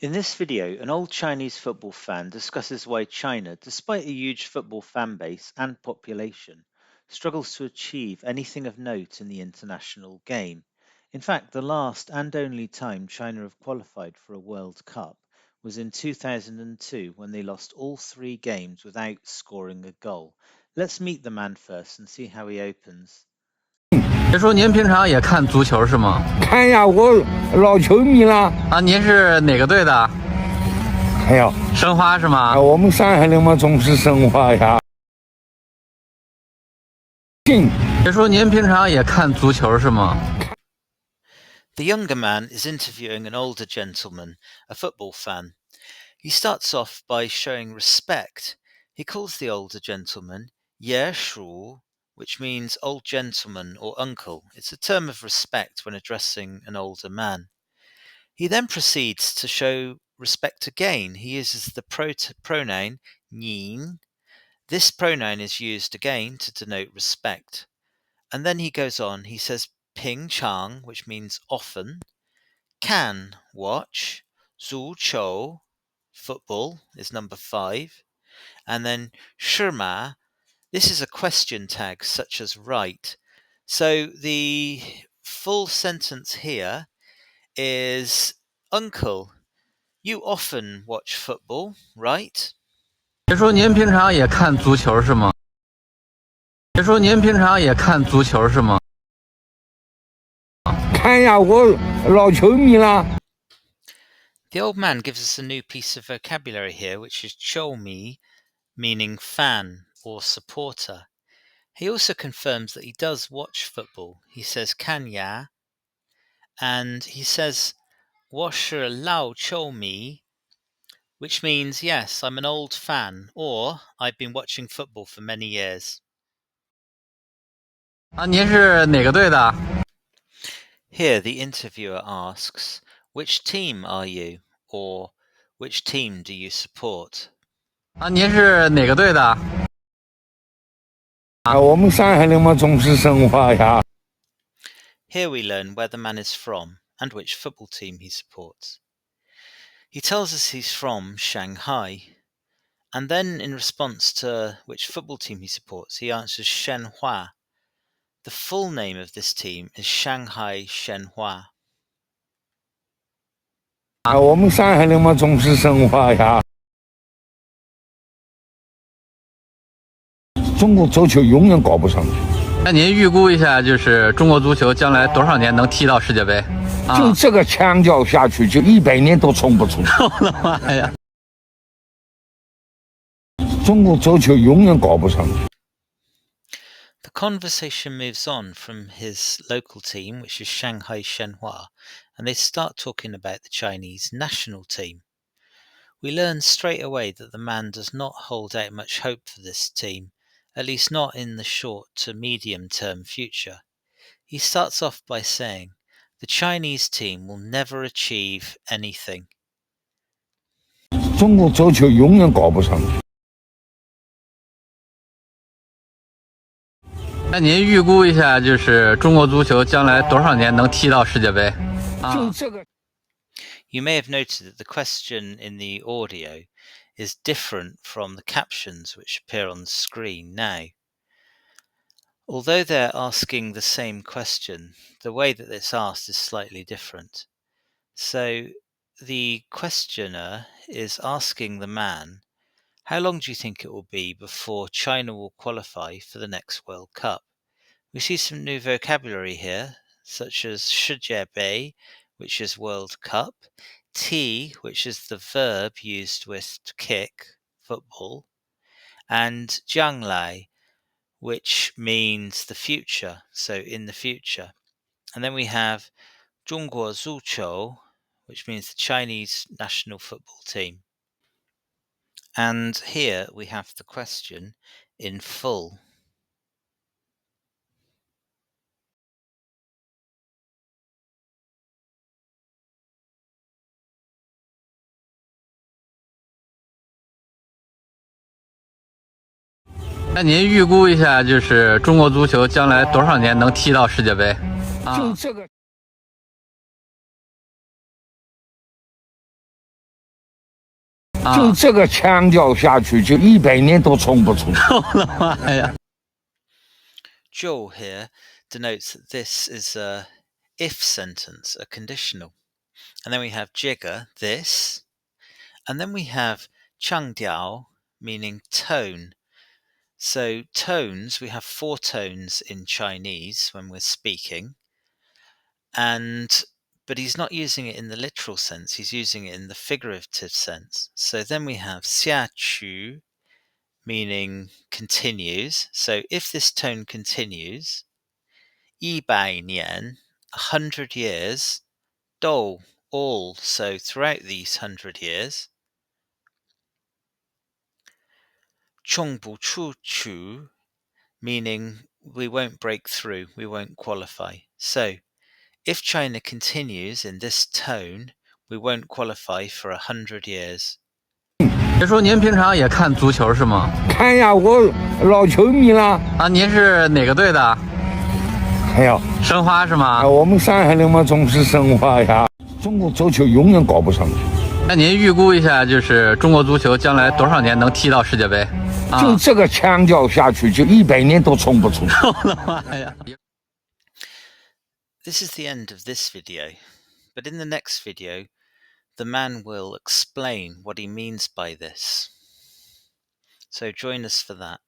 In this video, an old Chinese football fan discusses why China, despite a huge football fan base and population, struggles to achieve anything of note in the international game. In fact, the last and only time China have qualified for a World Cup was in 2002 when they lost all three games without scoring a goal. Let's meet the man first and see how he opens. 别说您平常也看足球是吗？看呀，我老球迷了。啊，您是哪个队的？哎呀，申花是吗？我们上海人嘛，总是申花呀。别说您平常也看足球是吗？ The younger man is interviewing an older gentleman, a football fan. He starts off by showing respect. He calls the older gentleman Ye Shu, which means old gentleman or uncle. It's a term of respect when addressing an older man. He then proceeds to show respect again. He uses the pronoun nin. This pronoun is used again to denote respect. And then he goes on, he says ping chang, which means often, can, watch, zu chou, football, is number 5, and then shima, this is a question tag such as right. So the full sentence here is, Uncle, you often watch football, right? 别说您平常也看足球是吗？别说您平常也看足球是吗？看呀，我老球迷了。The old man gives us a new piece of vocabulary here, which is choumi, meaning fan or supporter. He also confirms that he does watch football. He says kan ya, and he says 我是老球迷, which means yes, I'm an old fan, or I've been watching football for many years. 啊，您是哪个队的？ Here the interviewer asks, which team are you? Or which team do you support? 啊，您是哪个队的？我们上海人嘛，总是申花呀。Here we learn where the man is from and which football team he supports. He tells us he's from Shanghai, and then in response to which football team he supports, he answers Shenhua. The full name of this team is Shanghai Shenhua. 我们上海人嘛，总是申花呀。中国足球永远搞不上去。那您预估一下，就是中国足球将来多少年能踢到世界杯？就这个腔调下去，就100年都冲不出去。我的妈呀！中国足球永远搞不上去。The conversation moves on from his local team, which is Shanghai Shenhua, and they start talking about the Chinese national team. We learn straight away that the man does not hold out much hope for this team, at least not in the short to medium term future. He starts off by saying, the Chinese team will never achieve anything. 中国足球永远搞不上去。那您预估一下，就是中国足球将来多少年能踢到世界杯？就这个。You may have noted that the question in the audio is different from the captions which appear on the screen now. Although they're asking the same question, the way that it's asked is slightly different. So the questioner is asking the man, how long do you think it will be before China will qualify for the next World Cup? We see some new vocabulary here, such as 世界杯, which is World Cup, T, which is the verb used with to kick, football, and 将来, which means the future, so in the future. And then we have 中国足球, which means the Chinese national football team. And here we have the question in full. "那您预估一下，就是中国足球将来多少年能踢到世界杯？就这个。就这个腔调下去，就100年都冲不出。我的妈呀！ Zhou here denotes that this is a if sentence, a conditional. And then we have jigger, this. And then we have changdiao, meaning tone. So tones, we have 4 tones in Chinese when we're speaking. But he's not using it in the literal sense, he's using it in the figurative sense. So then we have xiaqu, meaning continues. So if this tone continues, 100年, 100 years, dou, all, so throughout these 100 years, 冲不出去, meaning we won't break through, we won't qualify. So if China continues in this tone, we won't qualify for 100 years. 别说您平常也看足球是吗？看呀，我老球迷了。啊，您是哪个队的？哎呀，申花是吗？我们上海人嘛，总是申花呀。中国足球永远搞不上去。那您预估一下，就是中国足球将来多少年能踢到世界杯？就这个腔调下去，就100年都冲不出。我的妈呀！ This is the end of this video, but in the next video, the man will explain what he means by this. So join us for that.